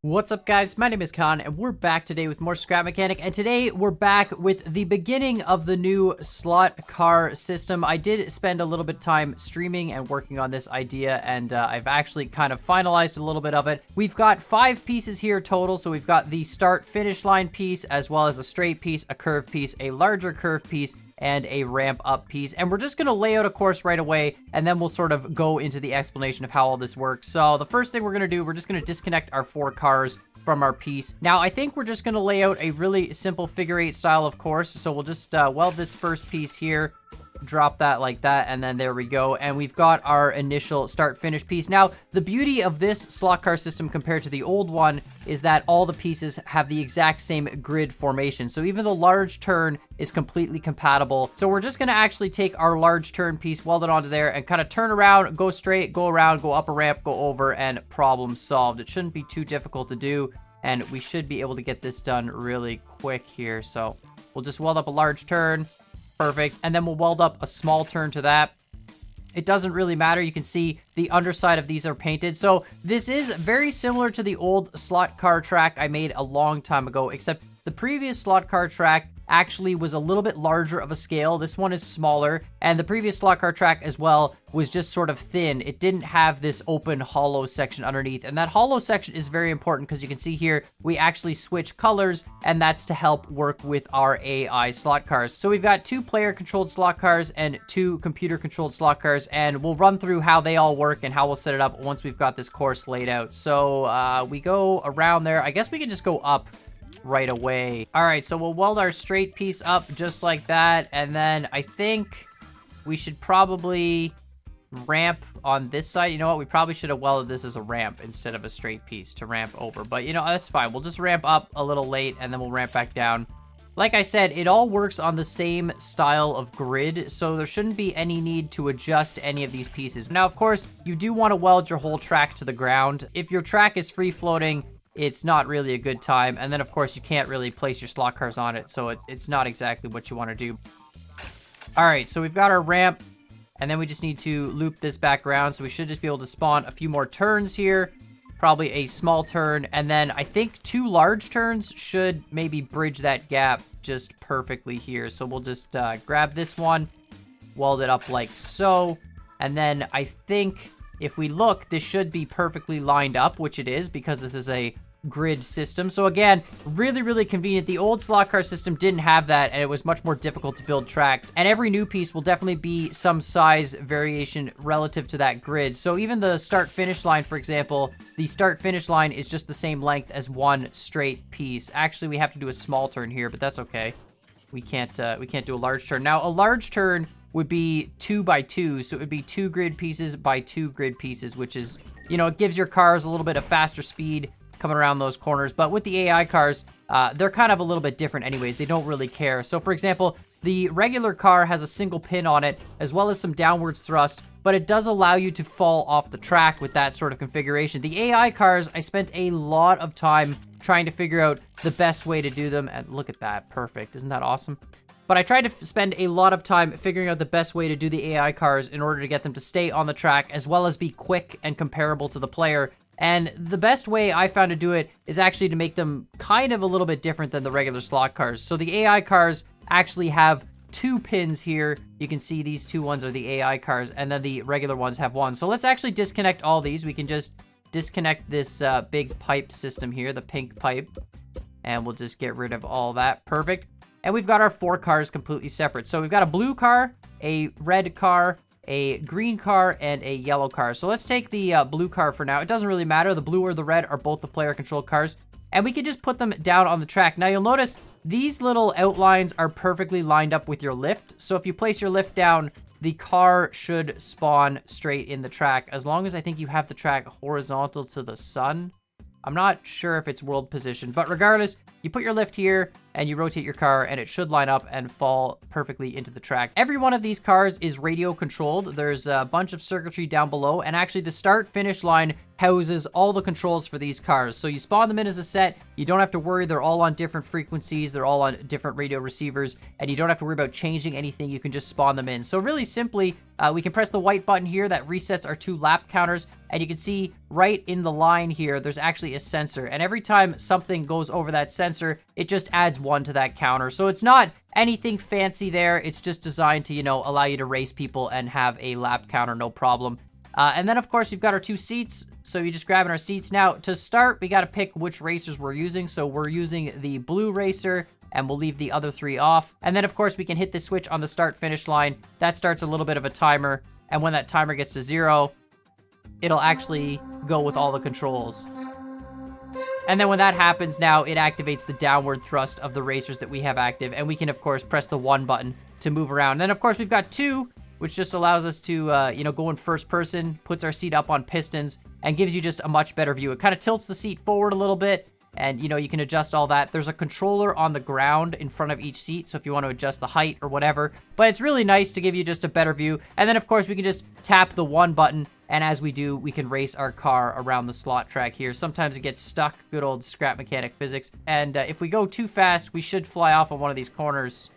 What's up, guys? My name is Khan and we're back today with more Scrap Mechanic, and today we're back with the beginning of the new slot car system. I did spend a little bit of time streaming and working on this idea, and I've actually kind of finalized a little bit of it. We've got 5 pieces here total, so we've got the start finish line piece, as well as a straight piece, a curved piece, a larger curved piece, and a ramp up piece. And we're just gonna lay out a course right away, and then we'll sort of go into the explanation of how all this works. So the first thing we're gonna do, we're just gonna disconnect our 4 cars from our piece. Now, I think we're just gonna lay out a really simple figure 8 style of course. So we'll just weld this first piece here, drop that like that, and then there we go. And we've got our initial start finish piece. Now, the beauty of this slot car system compared to the old one is that all the pieces have the exact same grid formation. So even the large turn is completely compatible. So we're just gonna actually take our large turn piece, weld it onto there, and kind of turn around, go straight, go around, go up a ramp, go over, and problem solved. It shouldn't be too difficult to do, and we should be able to get this done really quick here. So we'll just weld up a large turn. Perfect. And then we'll weld up a small turn to that. It doesn't really matter. You can see the underside of these are painted. So this is very similar to the old slot car track I made a long time ago, except the previous slot car track actually was a little bit larger of a scale. This one is smaller, and the previous slot car track as well was just sort of thin. It didn't have this open hollow section underneath, and that hollow section is very important because you can see here we actually switch colors, and that's to help work with our AI slot cars. So we've got 2 player controlled slot cars and 2 computer controlled slot cars, and we'll run through how they all work and how we'll set it up once we've got this course laid out. So we go around there. I guess we can just go up right away. All right, so we'll weld our straight piece up just like that, and then I think we should probably ramp on this side. You know what, we probably should have welded this as a ramp instead of a straight piece to ramp over, but you know, that's fine. We'll just ramp up a little late and then we'll ramp back down. Like I said, it all works on the same style of grid, so there shouldn't be any need to adjust any of these pieces. Now, of course, you do want to weld your whole track to the ground. If your track is free floating, it's not really a good time. And then, of course, you can't really place your slot cars on it, so it's not exactly what you want to do. All right, so we've got our ramp, and then we just need to loop this back around, so we should just be able to spawn a few more turns here, probably a small turn, and then I think 2 large turns should maybe bridge that gap just perfectly here. So we'll just grab this one, weld it up like so, and then I think if we look, this should be perfectly lined up, which it is because this is a grid system. So again, really, really convenient. The old slot car system didn't have that, and it was much more difficult to build tracks. And every new piece will definitely be some size variation relative to that grid. So even the start finish line, for example, the start finish line is just the same length as one straight piece. Actually, we have to do a small turn here, but that's okay. We can't do a large turn. Now, a large turn would be 2 by 2, so it would be 2 grid pieces by 2 grid pieces, which is, you know, it gives your cars a little bit of faster speed coming around those corners. But with the AI cars, they're kind of a little bit different anyways. They don't really care. So for example, the regular car has a single pin on it, as well as some downwards thrust, but it does allow you to fall off the track with that sort of configuration. The AI cars, I spent a lot of time trying to figure out the best way to do them, and look at that, perfect. Isn't that awesome? But I tried to spend a lot of time figuring out the best way to do the AI cars in order to get them to stay on the track, as well as be quick and comparable to the player. And the best way I found to do it is actually to make them kind of a little bit different than the regular slot cars. So the AI cars actually have 2 pins here. You can see these 2 ones are the AI cars, and then the regular ones have 1. So let's actually disconnect all these. We can just disconnect this big pipe system here, the pink pipe, and we'll just get rid of all that. Perfect. And we've got our 4 cars completely separate. So we've got a blue car, a red car, a green car, and a yellow car. So let's take the blue car for now. It doesn't really matter. The blue or the red are both the player-controlled cars. And we can just put them down on the track. Now you'll notice these little outlines are perfectly lined up with your lift. So if you place your lift down, the car should spawn straight in the track, as long as I think you have the track horizontal to the sun. I'm not sure if it's world position, but regardless, you put your lift here, and you rotate your car, and it should line up and fall perfectly into the track. Every one of these cars is radio controlled. There's a bunch of circuitry down below, and actually the start-finish line houses all the controls for these cars. So you spawn them in as a set. You don't have to worry. They're all on different frequencies. They're all on different radio receivers, and you don't have to worry about changing anything. You can just spawn them in. So really simply, we can press the white button here that resets our 2 lap counters, and you can see right in the line here, there's actually a sensor. And every time something goes over that sensor, it just adds 1 to that counter. So it's not anything fancy there. It's just designed to, you know, allow you to race people and have a lap counter, no problem. And then, of course, we've got our 2 seats, so you just grab in our seats. Now, to start, we got to pick which racers we're using. So we're using the blue racer, and we'll leave the other 3 off. And then, of course, we can hit the switch on the start-finish line. That starts a little bit of a timer, and when that timer gets to 0, it'll actually go with all the controls. And then when that happens, now it activates the downward thrust of the racers that we have active, and we can, of course, press the 1 button to move around. And then, of course, we've got 2, which just allows us to, you know, go in first person, puts our seat up on pistons, and gives you just a much better view. It kind of tilts the seat forward a little bit, and, you know, you can adjust all that. There's a controller on the ground in front of each seat, so if you want to adjust the height or whatever. But it's really nice to give you just a better view. And then, of course, we can just tap the 1 button, and as we do, we can race our car around the slot track here. Sometimes it gets stuck, good old scrap mechanic physics. And if we go too fast, we should fly off on one of these corners.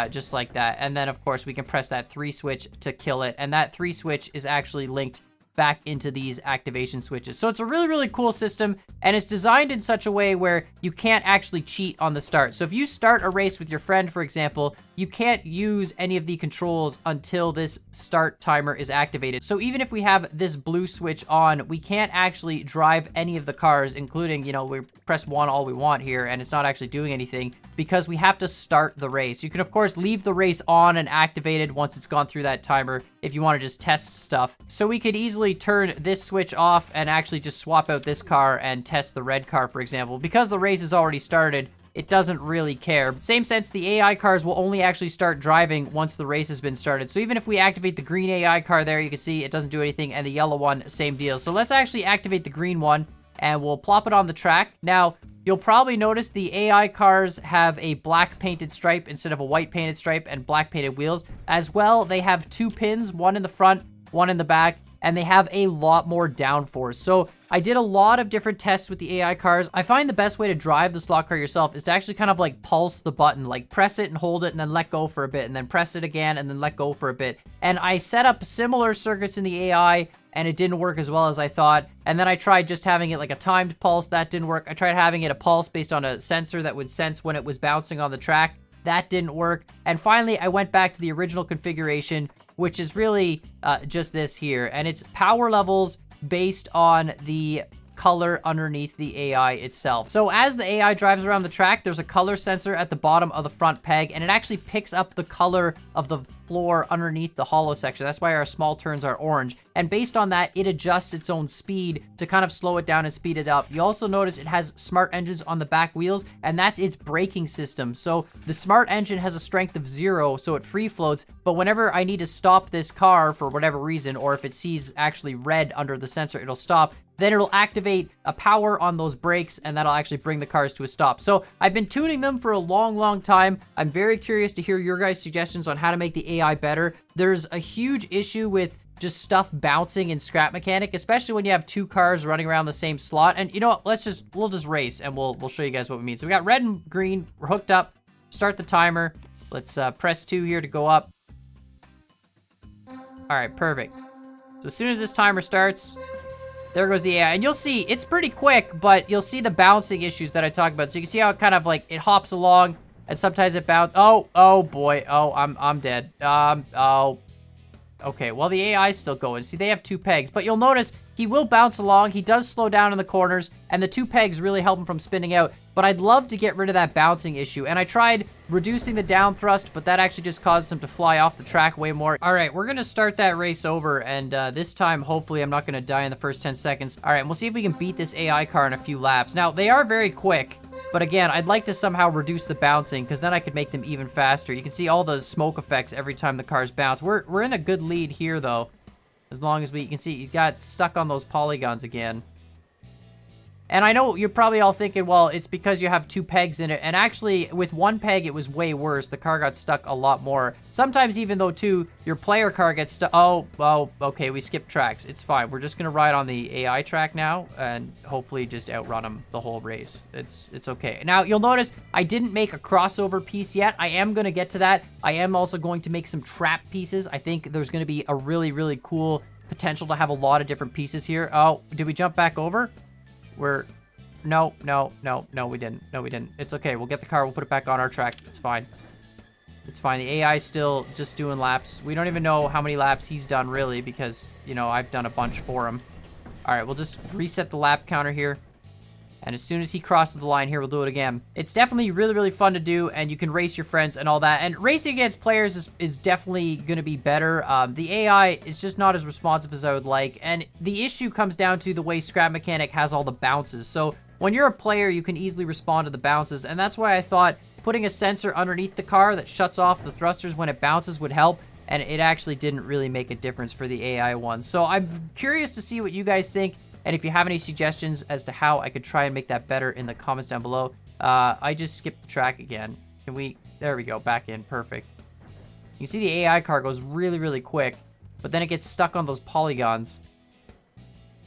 Just like that. And then, of course, we can press that 3 switch to kill it. And that 3 switch is actually linked back into these activation switches. So it's a really, really cool system, and it's designed in such a way where you can't actually cheat on the start. So if you start a race with your friend, for example, you can't use any of the controls until this start timer is activated. So even if we have this blue switch on, we can't actually drive any of the cars, including, you know, we press 1 all we want here, and it's not actually doing anything because we have to start the race. You can, of course, leave the race on and activated once it's gone through that timer if you want to just test stuff. So we could easily turn this switch off and actually just swap out this car and test the red car, for example. Because the race is already started, it doesn't really care. Same sense, the AI cars will only actually start driving once the race has been started. So even if we activate the green AI car there, you can see it doesn't do anything, and the yellow one, same deal. So let's actually activate the green one, and we'll plop it on the track. Now, you'll probably notice the AI cars have a black painted stripe instead of a white painted stripe and black painted wheels. As well, they have 2 pins, one in the front, one in the back, and they have a lot more downforce. So I did a lot of different tests with the AI cars. I find the best way to drive the slot car yourself is to actually kind of like pulse the button, like press it and hold it and then let go for a bit, and then press it again and then let go for a bit. And I set up similar circuits in the AI, and it didn't work as well as I thought. And then I tried just having it like a timed pulse. That didn't work. I tried having it a pulse based on a sensor that would sense when it was bouncing on the track. That didn't work. And finally, I went back to the original configuration, which is really just this here. And it's power levels based on the color underneath the AI itself. So as the AI drives around the track, there's a color sensor at the bottom of the front peg, and it actually picks up the color of the floor underneath the hollow section. That's why our small turns are orange. And based on that, it adjusts its own speed to kind of slow it down and speed it up. You also notice it has smart engines on the back wheels, and that's its braking system. So the smart engine has a strength of 0, so it free floats. But whenever I need to stop this car for whatever reason, or if it sees actually red under the sensor, it'll stop. Then it'll activate a power on those brakes, and that'll actually bring the cars to a stop. So I've been tuning them for a long, long time. I'm very curious to hear your guys' suggestions on how to make the AI better. There's a huge issue with just stuff bouncing in Scrap Mechanic, especially when you have 2 cars running around the same slot. And you know what? We'll just race, and we'll show you guys what we mean. So we got red and green. We're hooked up. Start the timer. Let's press 2 here to go up. All right, perfect. So as soon as this timer starts, there goes the AI. And you'll see, it's pretty quick, but you'll see the bouncing issues that I talked about. So you can see how it kind of like, it hops along, and sometimes it bounces. Oh boy. Oh, I'm dead. Oh. Okay, well, the AI is still going. See, they have 2 pegs, but you'll notice he will bounce along. He does slow down in the corners, and the 2 pegs really help him from spinning out. But I'd love to get rid of that bouncing issue. And I tried reducing the down thrust, but that actually just causes him to fly off the track way more. All right, we're going to start that race over, and this time, hopefully, I'm not going to die in the first 10 seconds. All right, and we'll see if we can beat this AI car in a few laps. Now, they are very quick, but again, I'd like to somehow reduce the bouncing, because then I could make them even faster. You can see all the smoke effects every time the cars bounce. We're in a good lead here, though, as long as you can see, you got stuck on those polygons again. And I know you're probably all thinking, well, it's because you have 2 pegs in it. And actually, with 1 peg, it was way worse. The car got stuck a lot more. Sometimes even though, too, your player car gets stuck. Oh, okay, we skipped tracks. It's fine. We're just going to ride on the AI track now and hopefully just outrun them the whole race. It's okay. Now, you'll notice I didn't make a crossover piece yet. I am going to get to that. I am also going to make some trap pieces. I think there's going to be a really, really cool potential to have a lot of different pieces here. Oh, did we jump back over? No, we didn't. No, we didn't. It's okay. We'll get the car. We'll put it back on our track. It's fine. It's fine. The AI is still just doing laps. We don't even know how many laps he's done, really, because, you know, I've done a bunch for him. All right, we'll just reset the lap counter here. And as soon as he crosses the line here, we'll do it again. It's definitely really, really fun to do, and you can race your friends and all that. And racing against players is definitely going to be better. The AI is just not as responsive as I would like. And the issue comes down to the way Scrap Mechanic has all the bounces. So when you're a player, you can easily respond to the bounces. And that's why I thought putting a sensor underneath the car that shuts off the thrusters when it bounces would help. And it actually didn't really make a difference for the AI one. So I'm curious to see what you guys think. And if you have any suggestions as to how I could try and make that better in the comments down below. I just skipped the track again. Can we? There we go. Back in. Perfect. You see the AI car goes really, really quick. But then it gets stuck on those polygons.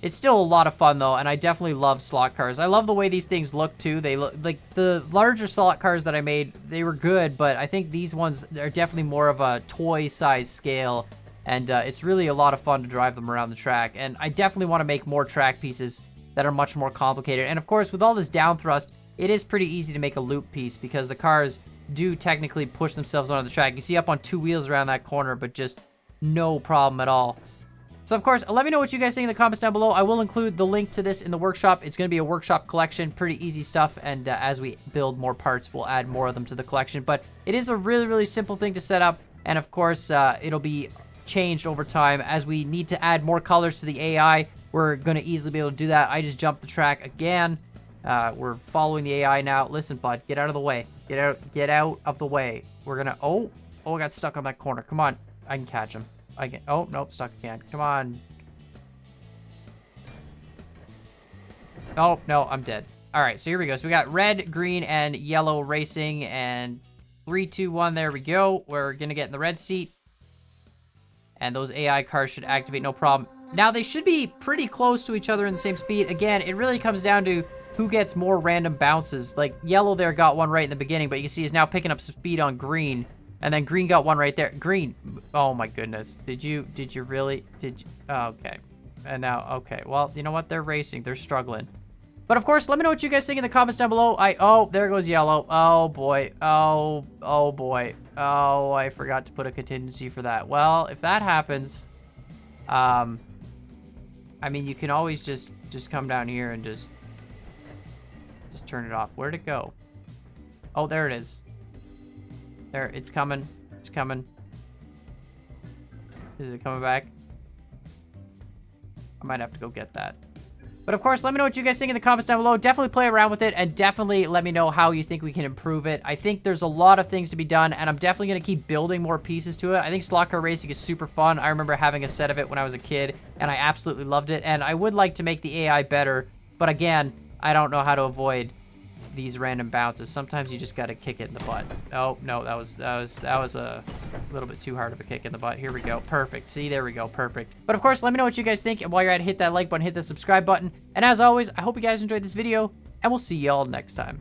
It's still a lot of fun, though. And I definitely love slot cars. I love the way these things look, too. They look like the larger slot cars that I made. They were good. But I think these ones are definitely more of a toy size scale. And it's really a lot of fun to drive them around the track. And I definitely want to make more track pieces that are much more complicated. And of course, with all this down thrust, it is pretty easy to make a loop piece because the cars do technically push themselves onto the track. You see up on 2 wheels around that corner, but just no problem at all. So of course, let me know what you guys think in the comments down below. I will include the link to this in the workshop. It's going to be a workshop collection, pretty easy stuff. And as we build more parts, we'll add more of them to the collection. But it is a really, really simple thing to set up. And of course, it'll be changed over time as we need to add more colors to the AI. We're going to easily be able to do that. I just jumped the track again. We're following the AI now. Listen, bud, get out of the way. Get out of the way. We're gonna. Oh, I got stuck on that corner. Come on, I can catch him. I can. Oh, nope, stuck again. Come on. Oh no, I'm dead. All right, so here we go. So we got red, green, and yellow racing, and 3, 2, 1. There we go. We're gonna get in the red seat. And those AI cars should activate, no problem. Now, they should be pretty close to each other in the same speed. Again, it really comes down to who gets more random bounces. Like, yellow there got one right in the beginning, but you can see he's now picking up speed on green. And then green got one right there. Green, oh my goodness. Did you really? Oh, okay. And now, okay. Well, you know what? They're racing. They're struggling. But of course, let me know what you guys think in the comments down below. Oh, there goes yellow. Oh boy. Oh boy. Oh, I forgot to put a contingency for that. Well, if that happens, I mean, you can always just come down here and just turn it off. Where'd it go? Oh, there it is. There, it's coming. It's coming. Is it coming back? I might have to go get that. But of course, let me know what you guys think in the comments down below. Definitely play around with it, and definitely let me know how you think we can improve it. I think there's a lot of things to be done, and I'm definitely going to keep building more pieces to it. I think slot car racing is super fun. I remember having a set of it when I was a kid, and I absolutely loved it. And I would like to make the AI better, but again, I don't know how to avoid these random bounces. Sometimes you just got to kick it in the butt. Oh no, that was a little bit too hard of a kick in the butt. Here we go. Perfect. See, there we go. Perfect. But of course, let me know what you guys think. And while you're at it, hit that like button, hit that subscribe button. And as always, I hope you guys enjoyed this video, and we'll see y'all next time.